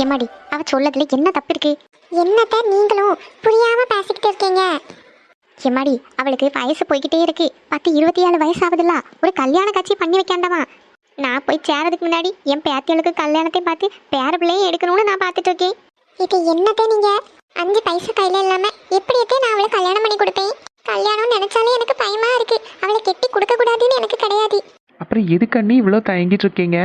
எம்மாடி அவ சொல்லதுல என்ன தப்பு இருக்கு? என்னத்த நீங்களும் புரியாம பேசிக்கிட்டு இருக்கீங்க? எம்மாடி அவளுக்கு வயசு போய்கிட்டே இருக்கு. 10-27 வயசு ஆகுதுல்ல. ஒரு கல்யாண காட்சி பண்ணி வைக்காண்டமா? நான் போய் சேரதுக்கு முன்னாடி என் பேத்தியளுக்கு கல்யாணத்தை பார்த்து பேர பிள்ளையும் எடுக்கணும்னு நான் பார்த்துட்டு இருக்கேன். இது என்னத்த நீங்க 5 பைசா கையில இல்லாம எப்படியத்தே நான் அவளை கல்யாணம் பண்ணி கொடுப்பேன்? கல்யாணம் நினைச்சாலே எனக்கு பயமா இருக்கு. அவளை கெட்டி கொடுக்க கூடாதுன்னு எனக்கு கிடையாது. அப்புறம் எதுக்கண்ணி இவ்வளோ தயங்கிட்டு இருக்கீங்க?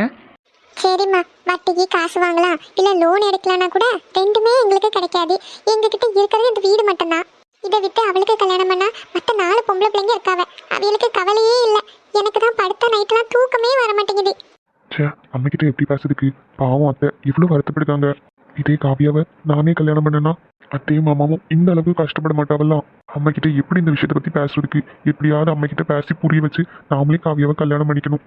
சரிம்மா, வட்டிக்கு காசு வாங்கலாம் இல்ல லோன் எடுக்கலாம்னா கூட ரெண்டுமே எங்களுக்கு கிடைக்காது. எங்ககிட்ட இருக்கிறது இந்த வீடு மட்டும்தான். இதை விட்டு அவளுக்கு கல்யாணம் பண்ணா மற்ற 4 பொம்பளை பிள்ளைங்க இருக்காவ. அவளுக்கு கவலையே இல்லை. எனக்கு தான் படுத்த நைட்லாம் தூக்கமே வர மாட்டேங்குது. அம்மிக்கிட்ட எப்படி பேசுறதுக்கு? பாவம் அத்தை இவ்வளோ வருத்தப்படுறாங்க. இதே காவியாவை நானே கல்யாணம் பண்ணேன்னா அத்தையும் மாமாவும் இந்த அளவுக்கு கஷ்டப்பட மாட்டாவெல்லாம். அம்மாக்கிட்ட எப்படி இந்த விஷயத்தை பற்றி பேசுறதுக்கு? எப்படியாவது அம்மாக்கிட்ட பேசி புரிய வச்சு நாமளே காவியாவை கல்யாணம் பண்ணிக்கணும்.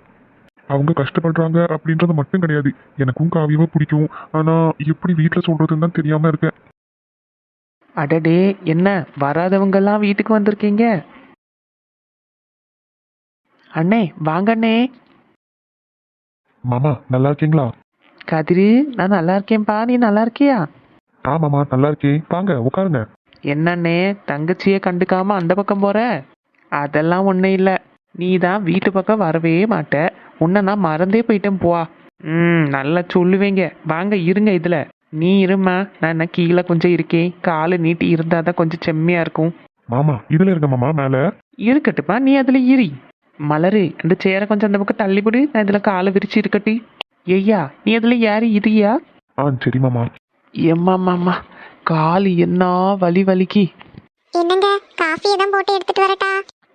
அவங்க கஷ்டப்படுறாங்க அப்படின்றது மட்டும் கிடையாது, எனக்கும் காவியாவை பிடிக்கும். ஆனால் எப்படி வீட்டில் சொல்றதுன்னு தான் தெரியாமல் இருக்கேன். அடடே, என்ன வராதவங்கெல்லாம் வீட்டுக்கு வந்திருக்கீங்க? அண்ணே வாங்க அண்ணே. மாமா நல்லா இருக்கீங்களா? கதிரு, நான் நல்லா இருக்கேன்ப்பா, நீ நல்லா இருக்கியா? மாமா நல்லா இருக்கே, வாங்க உட்காருங்க. என்னண்ணே தங்கச்சியை கண்டுக்காம அந்த பக்கம் போற? அதெல்லாம் ஒன்றும் இல்லை, நீ தான் வீட்டு பக்கம் வரவே மாட்ட. உன்னை நான் மறந்தே போயிட்டேன் போவா. நல்லா சொல்லுவேங்க. வாங்க இருங்க இதில். நீ இருமா, நான் என்ன கீழே கொஞ்சம் இருக்கேன். காலை நீட்டி இருந்தால் தான் கொஞ்சம் செம்மையாக இருக்கும். மாமா இதுல இருக்க மாமா மேலே இருக்கட்டுப்பா, நீ அதில் இரி. மலரு, அந்த சேரை கொஞ்சம் அந்த பக்கம் தள்ளிவிடு, நான் இதில் காலை விரிச்சு இருக்கட்டி. ஐயா நீ அதில் யாரு இரியா? சரி மாமா. எம்மாம்மா, கால் என்ன வலி வலிக்கு. என்னங்க, காஃபியை தான் போட்டு எடுத்துட்டு வரட்டா?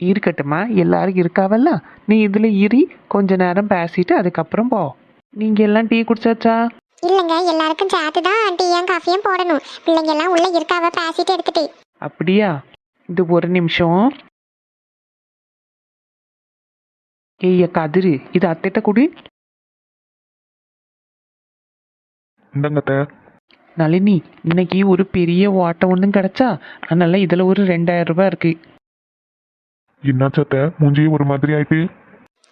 இருக்கட்டுமா, எல்லாரும் இருக்காவல்ல, நீ இதில் இரி. கொஞ்ச நேரம் பேசிட்டு அதுக்கப்புறம் போ. நீங்கள் எல்லாம் டீ குடிச்சாச்சா? இல்லைங்க, எல்லாருக்கும் சேர்த்து தான் டீயும் காஃபியும் போடணும். பிள்ளைங்க எல்லாம் உள்ள இருக்காவ, பேசிட்டு எடுத்துட்டு. அப்படியா? இது ஒரு நிமிஷம். ஏய்யா கதிரு, இது அத்தைட்ட குடி. இந்தங்கத்த. நளினி, இன்னைக்கு ஒரு பெரிய ஓட்டம் ஒன்றும் கிடைச்சா, அதனால இதில் ஒரு 2000 ரூபாய் இருக்கு. என்னாச்சத்த மூஞ்சியே ஒரு மாதிரி ஆயிட்டு?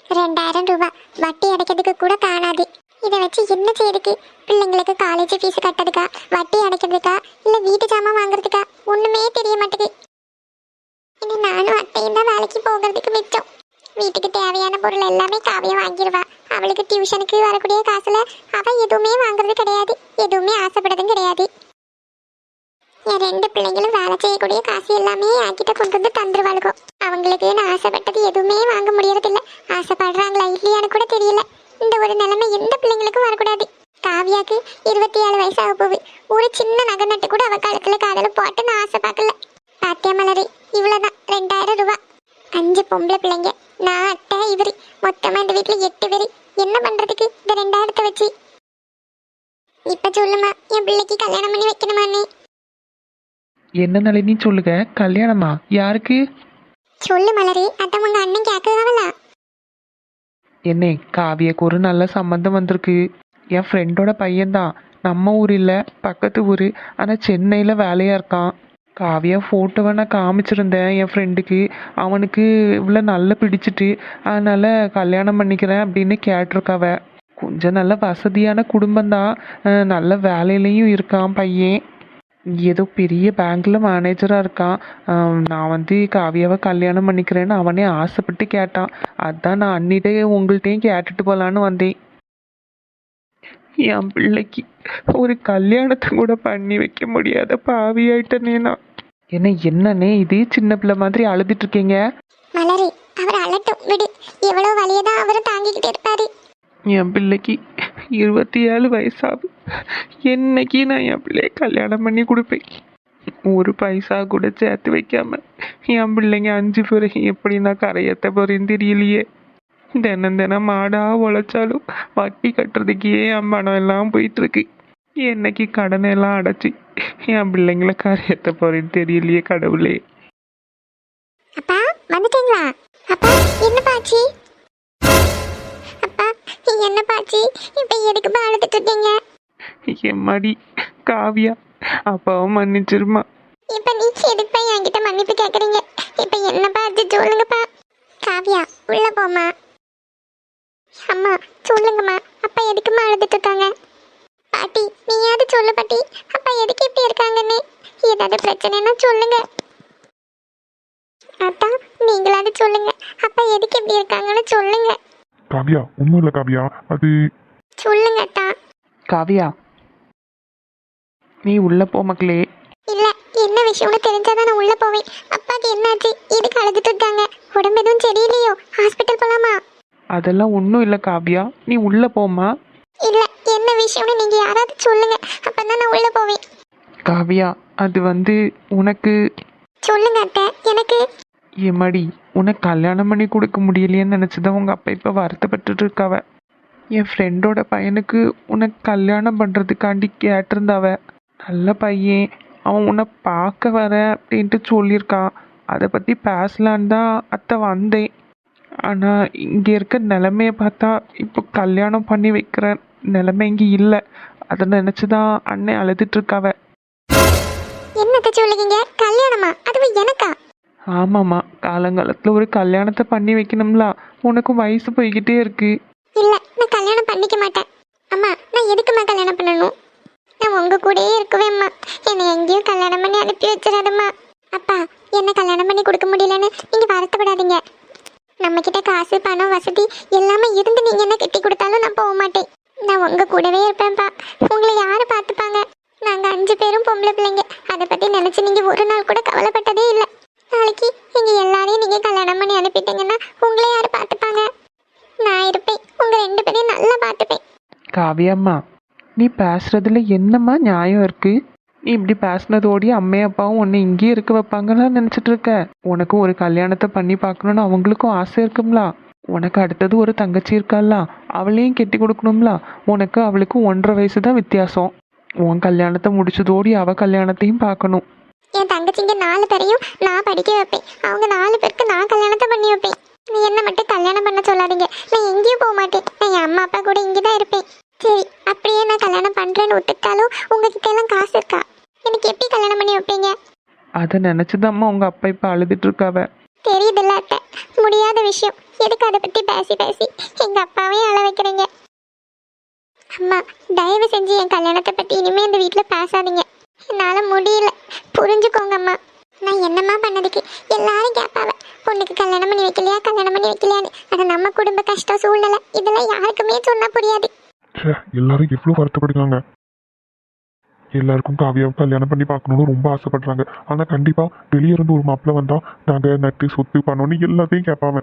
2000 ரூபாய் வட்டி அடைக்கிறதுக்கு கூட காணாது. இதை வச்சு என்ன செய்யுதுக்கு? பிள்ளைங்களுக்கு காலேஜ் ஃபீஸ் கட்டுறதுக்கா, வட்டி அடைக்கிறதுக்கா, இல்லை வீட்டு ஜாமான் வாங்குறதுக்கா? ஒன்றுமே தெரிய மாட்டேங்குது. இனி நானும் அத்தையும் தான் வேலைக்கு போகிறதுக்கு மிச்சம். வீட்டுக்கு தேவையான பொருள் எல்லாமே காவியம் வாங்கிடுவா. அவளுக்கு டியூஷனுக்கு வரக்கூடிய காசுல அவள் எதுவுமே வாங்குறது கிடையாது, எதுவுமே ஆசைப்படுறதும் கிடையாது. என் 2 பிள்ளைங்களும் வேலை செய்யக்கூடிய காசு எல்லாமே என்கிட்ட கொண்டு வந்து தந்துருவாளுகோ. அவங்களுக்கு நான் ஆசைப்பட்டது எதுவுமே வாங்க முடியறதில்ல. ஆசைப்படுறாங்களா இல்லையான்னு கூட தெரியல. இந்த ஒரு நிலைமை எந்த பிள்ளைங்களுக்கும் வரக்கூடாது. காவியாக்கு 27 வயசு ஆக போகுது. ஒரு சின்ன நகை நட்டு கூட அவ காலத்துல காதல போட்டு நான் ஆசை பார்க்கல. பாத்தியா மலரி, இவ்வளவுதான் 2000 ரூபாய். 5 பொம்பளை பிள்ளைங்க, நான் அத்தை இவரு, மொத்தமா இந்த வீட்டுல 8 பேரு. என்ன பண்றதுக்கு இந்த 2000 வச்சு? இப்ப சொல்லுமா, என் பிள்ளைக்கு கல்யாணம் பண்ணி வைக்கணுமான்னு? என்ன நளினி சொல்லுங்க, கல்யாணமா? யாருக்கு? சொல்லு மலரி, அதான் உங்க அண்ணன் கேட்கவலா? என்னே, காவியக்கு ஒரு நல்ல சம்மந்தம் வந்திருக்கு. என் ஃப்ரெண்டோட பையன்தான். நம்ம ஊர் இல்லை, பக்கத்து ஊர். ஆனால் சென்னையில் வேலையாக இருக்கான். காவியா ஃபோட்டோவை நான் காமிச்சிருந்தேன் என் ஃப்ரெண்டுக்கு. அவனுக்கு இவ்வளோ நல்லா பிடிச்சிட்டு, அதனால் கல்யாணம் பண்ணிக்கிறேன் அப்படின்னு கேட்டிருக்காவ. கொஞ்சம் நல்ல வசதியான குடும்பம்தான், நல்ல வேலையிலையும் இருக்கான் பையன். ஏதோ பெரிய பேங்க்ல மேனேஜராக இருக்கான். நான் வந்து காவியாவை கல்யாணம் பண்ணிக்கிறேன்னு அவனே ஆசைப்பட்டு கேட்டான். அதான் நான் அன்னிட்டே உங்கள்கிட்டையும் கேட்டுட்டு போகலான்னு வந்தேன். என் பிள்ளைக்கு ஒரு கல்யாணத்தை கூட பண்ணி வைக்க முடியாத பாவியாயிட்டனே நான். என்னன்னே இது சின்ன பிள்ளை மாதிரி அழுதுட்டு இருக்கீங்க? மலரி, அவர் அழட்டும் விடு. எவ்வளவு வலியதான் அவரும் தாங்கிக்கிட்டு இருப்பாரு. என் பிள்ளைக்கு 27 வயசாகும். என்னைக்கு நான் என் பிள்ளைய கல்யாணம் பண்ணி கொடுப்பேன்? ஒரு பைசா கூட சேர்த்து வைக்காம என் பிள்ளைங்க 5 பேரை எப்படி நான் கரையத்த போறேன்னு தெரியலையே. தினம் தினம் மாடா உழைச்சாலும் வட்டி கட்டுறதுக்கே என் பணம் எல்லாம் போயிட்டு இருக்கு. என்னைக்கு கடனை எல்லாம் அடைச்சி என் பிள்ளைங்களை கரையத்த போறேன்னு தெரியலையே கடவுளே. அப்பா வந்துட்டீங்களா? அப்பா என்ன பாச்சி? அப்பா என்ன பாச்சி, இப்ப எதுக்கு அழுதுட்டு இருக்கீங்க? எம்மாடி காவியா, அப்பாவும் மன்னிச்சிருமா. இப்ப நீ எதுக்குப்பா என்கிட்ட மன்னிப்பு கேக்குறீங்க? இப்ப என்ன பார்த்து சொல்லுங்கப்பா. காவியா உள்ள போமா. அம்மா சொல்லுங்கம்மா, அப்பா எதுக்குமா அழுதுட்டு இருக்காங்க? பாட்டி நீயாவது சொல்லு பாட்டி, அப்பா எதுக்கு இப்படி இருக்காங்கன்னு. ஏதாவது பிரச்சனைன்னா சொல்லுங்க. அதான் நீங்களாவது சொல்லுங்க, அப்பா எதுக்கு இப்படி இருக்காங்கன்னு சொல்லுங்க. காவியா ஒன்றும் இல்லை காவியா, அது சொல்லுங்க அத்தா. காவியா, நீ உள்ள போ மக்களே. இல்ல, என்ன விஷயம்னு தெரிஞ்சாதான் நான் உள்ள போவேன். அப்பாக்கு என்னாச்சு, எதுக்கு அழுதுட்டு இருக்காங்க? உடம்பு எதுவும் சரியில்லையோ? ஹாஸ்பிட்டல் போலாமா? அதெல்லாம் ஒன்றும் இல்லை காவியா, நீ உள்ள போம்மா. இல்ல, என்ன விஷயம்னு நீங்க யாராவது சொல்லுங்க, அப்பதான் நான் உள்ள போவேன். காவியா, அது வந்து உனக்கு சொல்லுங்க அத்தை. எனக்கு எம்மாடி, உனக்கு கல்யாணம் பண்ணி கொடுக்க முடியலையேன்னு நினச்சிதான் உங்கள் அப்பா இப்போ வருத்தப்பட்டுட்டு இருக்காவ. என் ஃப்ரெண்டோட பையனுக்கு உனக்கு கல்யாணம் பண்ணுறதுக்காண்டி கேட்டிருந்தாவ. நல்ல பையன், அவன் உன்னை பார்க்க வர அப்படின்ட்டு சொல்லியிருக்கான். அதை பற்றி பேசலான்னு தான் அத்தை வந்தேன். ஆனால் இங்கே இருக்க நிலமையை பார்த்தா இப்போ கல்யாணம் பண்ணி வைக்கிற நிலைமை இங்கே இல்லை. அதை நினச்சி தான் அண்ணன் அழுதுட்ருக்காவ. என்னத்த சொல்லுவீங்க? கல்யாணமா? அதுவும் எனக்கா? ஆமாம்மா, காலங்காலத்தில் ஒரு கல்யாணத்தை பண்ணி வைக்கணும்ல. உனக்கும் வயசு போய்கிட்டே இருக்கு. இல்ல, நான் கல்யாணம் பண்ணிக்க மாட்டேன். அம்மா, நான் எதுக்குமா கல்யாணம் பண்ணணும்? நான் உங்க கூடயே இருக்குவேம்மா. என்னை எங்கேயும் கல்யாணம் பண்ணி அனுப்பி வச்சிடாதம்மா. அப்பா, என்ன கல்யாணம் பண்ணி கொடுக்க முடியலன்னு நீங்க வருத்தப்படாதீங்க. நம்ம கிட்ட காசு பணம் வசதி எல்லாமே இருந்து நீங்க என்ன கட்டி கொடுத்தாலும் நான் போக மாட்டேன். நான் உங்க கூடவே இருப்பேன்ப்பா. உங்களை யாரு பார்த்துப்பாங்க? நாங்க 5 பேரும் பொம்பளை பிள்ளைங்க. அதை பத்தி நினைச்சு நீங்க ஒரு நாள் கூட கவலைப்பட்டதே இல்லை. நாளைக்கு எங்க எல்லாரையும் நீங்க கல்யாணம் பண்ணி அனுப்பிட்டீங்கன்னா உங்களை யாரு பார்த்துப்பாங்க? நான் இருப்பேன், உங்க 2 பேரையும் நல்லா பார்த்துப்பேன். காவியம்மா, நீ பேசுறதுல என்னம்மா நியாயம் இருக்கு? நீ இப்படி பேசுனதோடி அம்மையும் அப்பாவும் உன்னை இங்கேயே இருக்க வைப்பாங்கன்னு நினச்சிட்டு இருக்க. உனக்கும் ஒரு கல்யாணத்தை பண்ணி பார்க்கணுன்னு அவங்களுக்கும் ஆசை இருக்கும்ல. உனக்கு அடுத்தது ஒரு தங்கச்சி இருக்கால, அவளையும் கெட்டி கொடுக்கணும்ல. உனக்கு அவளுக்கு 1.5 வயசு தான் வித்தியாசம். உன் கல்யாணத்தை முடிச்சதோடி அவ கல்யாணத்தையும் பார்க்கணும். என் தங்கச்சிங்க 4 பேரையும் நான் படிக்க வைப்பேன். அவங்க 4 பேருக்கு நான் கல்யாணத்தை பண்ணி வைப்பேன். நீ என்ன மட்டும் கல்யாணம் பண்ண சொல்லாதீங்க. நான் எங்கேயும் போக மாட்டேன். நான் என் அம்மா அப்பா கூட இங்கே தான் இருப்பேன். சரி, அப்படியே நான் கல்யாணம் பண்றேன்னு ஒத்துக்கிட்டாலும் உங்ககிட்ட எல்லாம் காசு இருக்கா? எனக்கு எப்படி கல்யாணம் பண்ணி வைப்பீங்க? அதை நினச்சிதாம்மா உங்கள் அப்பா இப்போ அழுதுட்டு இருக்காவ. தெரியுதுல்ல அத்தை, முடியாத விஷயம். எதுக்கு அதை பத்தி பேசி பேசி எங்க அப்பாவையும் அழ வைக்கிறீங்க? அம்மா, தயவு செஞ்சு என் கல்யாணத்தை பத்தி இனிமே இந்த வீட்டுல பேசாதீங்க. என்னால முடியல, புரிஞ்சுக்கோங்க அம்மா. நான் என்னம்மா பண்ணதுக்கு எல்லாரும் கேட்பாவ, பொண்ணுக்கு கல்யாணம் பண்ணி வைக்கலையா கல்யாணம் பண்ணி வைக்கலையான்னு. அது நம்ம குடும்ப கஷ்டம் சூழ்நிலை, இதெல்லாம் யாருக்குமே சொன்னா புரியாது. எல்லாரும் எவ்வளோ வருத்தப்படுறாங்க. எல்லாருக்கும் காவியாவை கல்யாணம் பண்ணி பார்க்கணும்னு ரொம்ப ஆசைப்படுறாங்க. ஆனால் கண்டிப்பாக வெளியே இருந்து ஒரு மாப்பிள்ளை வந்தால் நாங்கள் நட்டு சொத்து பண்ணோன்னு எல்லாத்தையும் கேட்பாங்க.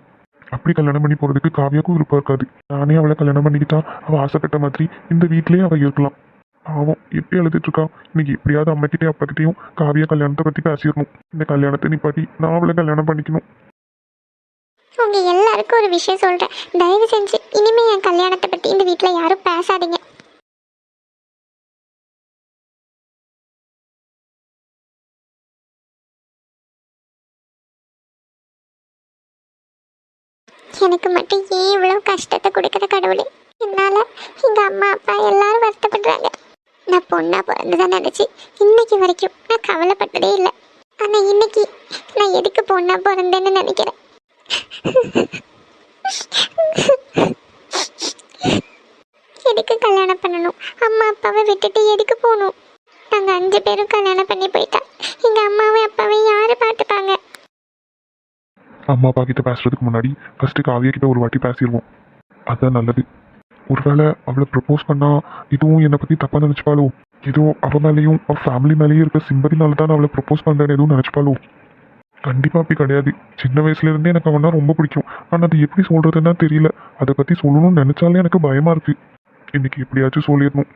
அப்படி கல்யாணம் பண்ணி போகிறதுக்கு காவியாவுக்கும் விருப்பம் இருக்காது. நானே அவளை கல்யாணம் பண்ணிக்கிட்டா அவள் ஆசைப்பட்ட மாதிரி இந்த வீட்டிலேயே அவள் இருக்கலாம். அவன் எப்படி எழுதிட்டு இருக்கான். இன்னைக்கு எப்படியாவது அம்மாக்கிட்டே அப்பாக்கிட்டையும் காவியா கல்யாணத்தை பற்றி பேசிடணும். இந்த கல்யாணத்தை நிப்பாட்டி நான் அவளை கல்யாணம் பண்ணிக்கணும். உங்க எல்லாருக்கும் ஒரு விஷயம் சொல்றேன், தயவு செஞ்சு இனிமே என் கல்யாணத்தை பத்தி இந்த வீட்டுல யாரும் பேசாதீங்க. எனக்கு மட்டும் ஏன் இவ்வளவு கஷ்டத்தை கொடுக்குற கடவுளே? என்னால எங்க அம்மா அப்பா எல்லாரும் வருத்தப்படுறாங்க. நான் பொண்ணா பிறந்துதான் நினைச்சு இன்னைக்கு வரைக்கும் நான் கவலைப்பட்டதே இல்லை. ஆனா இன்னைக்கு நான் எதுக்கு பொண்ணா பிறந்தேன்னு நினைக்கிறேன். எதுக்கு கல்யாணம் பண்ணணும்? அம்மா அப்பாவை விட்டுட்டு எதுக்கு போகணும்? நாங்க 5 பேரும் கல்யாணம் பண்ணி போயிட்டா எங்க அம்மாவும் அப்பாவையும் யாரு பார்த்துப்பாங்க? அம்மா அப்பா கிட்ட பேசுறதுக்கு முன்னாடி ஃபர்ஸ்ட் காவியா கிட்ட ஒரு வாட்டி பேசிடுவோம். அதுதான் நல்லது. ஒருவேளை அவளை ப்ரப்போஸ் பண்ணா இதுவும் என்னை பற்றி தப்பாக நினச்சிப்பாளோ? ஏதோ அவள் மேலேயும் அவள் ஃபேமிலி மேலேயும் இருக்க சிம்பதினால தான் அவளை ப்ரப்போஸ் பண்ணுறேன்னு எதுவும் நினச்சிப்பாளோ? கண்டிப்பாக அப்படி கிடையாது. சின்ன வயசுலேருந்தே எனக்கு அவனா ரொம்ப பிடிக்கும். ஆனால் அது எப்படி சொல்கிறதுன்னா தெரியல. அதை பற்றி சொல்லணும்னு நினச்சாலே எனக்கு பயமாக இருக்குது. இன்னைக்கு எப்படியாச்சும் சொல்லிடணும்.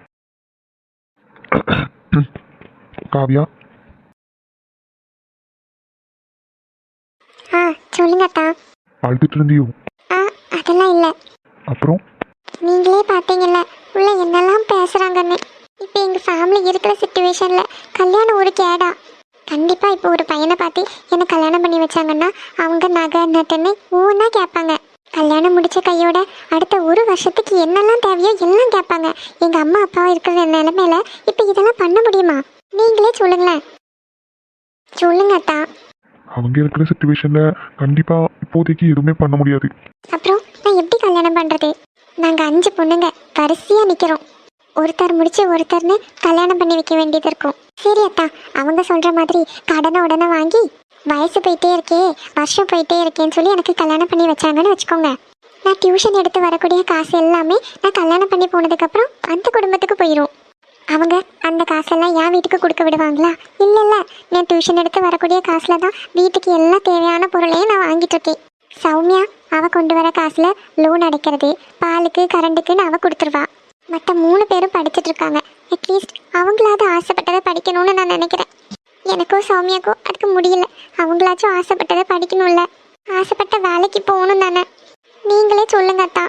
காவியா, சொல்லுங்க அத்தா. அழுதுட்டு இருந்தியோ? அதெல்லாம் இல்லை. அப்புறம் நீங்களே பார்த்தீங்கல்ல உள்ள என்னெல்லாம் பேசுறாங்கன்னு. இப்போ எங்க ஃபேமிலி இருக்கிற சிச்சுவேஷன்ல கல்யாணம் ஒரு கேடா. கண்டிப்பா இப்போ ஒரு பையனை பார்த்து என்ன கல்யாணம் பண்ணி வச்சாங்கன்னா அவங்க நகை நட்டுன்னு ஒவ்வொன்றா கேட்பாங்க. கல்யாணம் முடிச்ச கையோட அடுத்த 1 வருஷத்துக்கு என்னெல்லாம் தேவையோ எல்லாம் கேட்பாங்க. எங்க அம்மா அப்பா இருக்கிற நிலைமையில இப்போ இதெல்லாம் பண்ண முடியுமா? நீங்களே சொல்லுங்களேன். சொல்லுங்க அத்தா. அவங்க இருக்கிற சிச்சுவேஷனில் கண்டிப்பாக இப்போதைக்கு எதுவுமே பண்ண முடியாது. அப்புறம் நான் எப்படி கல்யாணம் பண்றது? நாங்க 5 பொண்ணுங்க வரிசையா நிக்கிறோம். ஒருத்தர் முடிச்சு ஒருத்தர்னு கல்யாணம் பண்ணி வைக்க வேண்டியது இருக்கும். சரி அத்தா, அவங்க சொல்ற மாதிரி கடனை உடனே வாங்கி வயசு போயிட்டே இருக்கே, வருஷம் போயிட்டே இருக்கேன்னு சொல்லி எனக்கு கல்யாணம் பண்ணி வச்சாங்கன்னு வச்சுக்கோங்க. நான் டியூஷன் எடுத்து வரக்கூடிய காசு எல்லாமே நான் கல்யாணம் பண்ணி போனதுக்கப்புறம் அந்த குடும்பத்துக்கு போயிடும். அவங்க அந்த காசெல்லாம் என் வீட்டுக்கு கொடுக்க விடுவாங்களா? இல்லை, நான் டியூஷன் எடுத்து வரக்கூடிய காசில் தான் வீட்டுக்கு எல்லா தேவையான பொருளையும் நான் வாங்கிட்டு இருக்கேன். சௌமியா அவ கொண்டு வர காசுல லோன் அடைக்கிறது, பாலுக்கு கரண்ட்டுக்குன்னு அவ கொடுத்துருவா. மற்ற 3 பேரும் படிச்சுட்டு இருக்காங்க. அட்லீஸ்ட் அவங்களாவது ஆசைப்பட்டதை படிக்கணும்னு நான் நினைக்கிறேன். எனக்கோ சௌமியாக்கோ அதுக்கு முடியல. அவங்களாச்சும் ஆசைப்பட்டதை படிக்கணும்ல, ஆசைப்பட்ட வேலைக்கு போகணும் தானே. நீங்களே சொல்லுங்க அத்தா.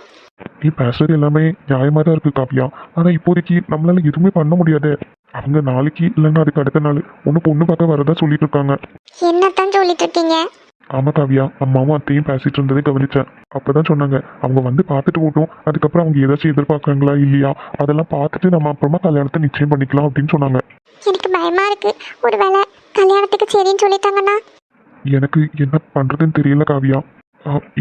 நீ பேசுறது எல்லாமே நியாயமா தான் இருக்கு காவியா. ஆனா இப்போதைக்கு நம்மளால எதுவுமே பண்ண முடியாது. அவங்க நாளைக்கு இல்லைன்னா அதுக்கு அடுத்த நாள் ஒன்று பொண்ணு பார்க்க வரதா சொல்லிட்டு இருக்காங்க. என்னத்தான் சொல்லிட்டு இருக்கீங்க? ஆமா காவியா, அம்மாவும் அத்தையும் பேசிட்டு இருந்ததை கவனிச்சேன். அப்பதான் சொன்னாங்க அவங்க வந்து பார்த்துட்டு போட்டோம், அதுக்கப்புறம் அவங்க ஏதாச்சும் எதிர்பார்க்கறாங்களா இல்லையா அதெல்லாம் பார்த்துட்டு நம்ம அப்புறமா கல்யாணத்தை நிச்சயம் பண்ணிக்கலாம் அப்படின்னு சொன்னாங்க. எனக்கு பயமா இருக்கு. ஒருவேளை கல்யாணத்துக்கு சரின்னு சொல்லிட்டாங்கன்னா? எனக்கு என்ன பண்றதுன்னு தெரியல காவியா.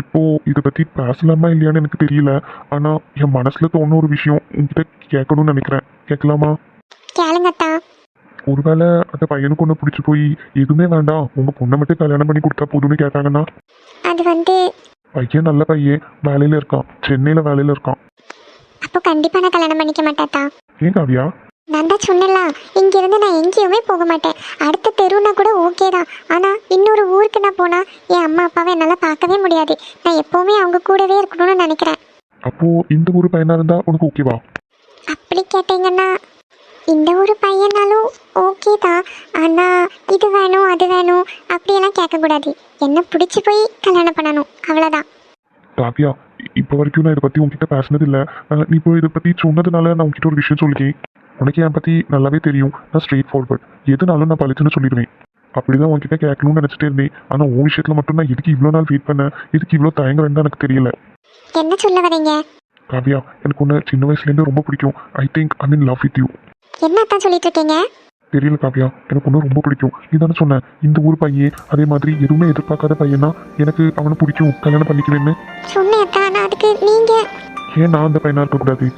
இப்போ இதை பத்தி பேசலாமா இல்லையான்னு எனக்கு தெரியல. ஆனா என் மனசுல தோணுன ஒரு விஷயம் உங்ககிட்ட கேட்கணும்னு நினைக்கிறேன். கேட்கலாமா? கேளுங்க அத்தா. ஒருவேளை அந்த பையனுக்கு ஒன்று பிடிச்சி போய் எதுவுமே வேண்டாம் உங்க பொண்ணை மட்டும் கல்யாணம் பண்ணி கொடுத்தா போதும்னு கேட்டாங்கன்னா? அது வந்து பையன் நல்ல பையன், வேலையில இருக்கான், சென்னையில வேலையில இருக்கான். அப்போ கண்டிப்பா நான் கல்யாணம் பண்ணிக்க மாட்டாத்தா. ஏன் காவியா? நான் தான் சொன்னலாம், இங்கிருந்து நான் எங்கேயுமே போக மாட்டேன். அடுத்த தெருவுனா கூட ஓகே தான். ஆனால் இன்னொரு ஊருக்கு நான் போனால் என் அம்மா அப்பாவை என்னால் பார்க்கவே முடியாது. நான் எப்போவுமே அவங்க கூடவே இருக்கணும்னு நினைக்கிறேன். அப்போ இந்த ஒரு பையனா இருந்தா உனக்கு ஓகேவா? அப்படி கேட்டீங்கன்னா இந்த ஒரு பையனாலும் ஓகே தான். ஆனால் இது வேணும் அது வேணும் அப்படியெல்லாம் கேட்கக்கூடாது. என்ன பிடிச்சி போய் கல்யாணம் பண்ணணும், அவ்வளோதான். காவியா, இப்போ வரைக்கும் நான் இதை பத்தி உங்ககிட்ட பேசினது இல்லை. நீ இப்போ இதை பத்தி சொன்னதுனால நான் உங்ககிட்ட ஒரு விஷயம் சொல்லிக்கேன். உனக்கு என் பற்றி நல்லாவே தெரியும். நான் ஸ்ட்ரெயிட் ஃபார்வர்ட், எதுனாலும் நான் பழிச்சுன்னு சொல்லிடுவேன். அப்படிதான் உங்ககிட்ட கேட்கணும்னு நினச்சிட்டே இருந்தேன். ஆனால் உன் விஷயத்தில் மட்டும் நான் எதுக்கு இவ்வளோ நாள் வெயிட் பண்ணேன், எதுக்கு இவ்வளோ தயங்குறேன்னு தான் எனக்கு தெரியல. என்ன சொல்ல வரீங்க? காவியா, எனக்கு ஒன்று சின்ன வயசுலேருந்து ரொம்ப பிடிக்கும். I think I mean love with you. என்னத்தான் சொல்லிட்டு இருக்கீங்க? தெரியல காவியா, எனக்கு ஒன்று ரொம்ப பிடிக்கும். நீ தானே சொன்னேன் இந்த ஊர் பையன், அதே மாதிரி எதுவுமே எதிர்பார்க்காத பையனா எனக்கு அவனை பிடிக்கும், கல்யாணம் பண்ணிக்குவேன்னு சொன்னேன். ஆனால் அதுக்கு நீங்கள் ஏன் நான் அந்த பையனாக இருக்கக்கூடாது?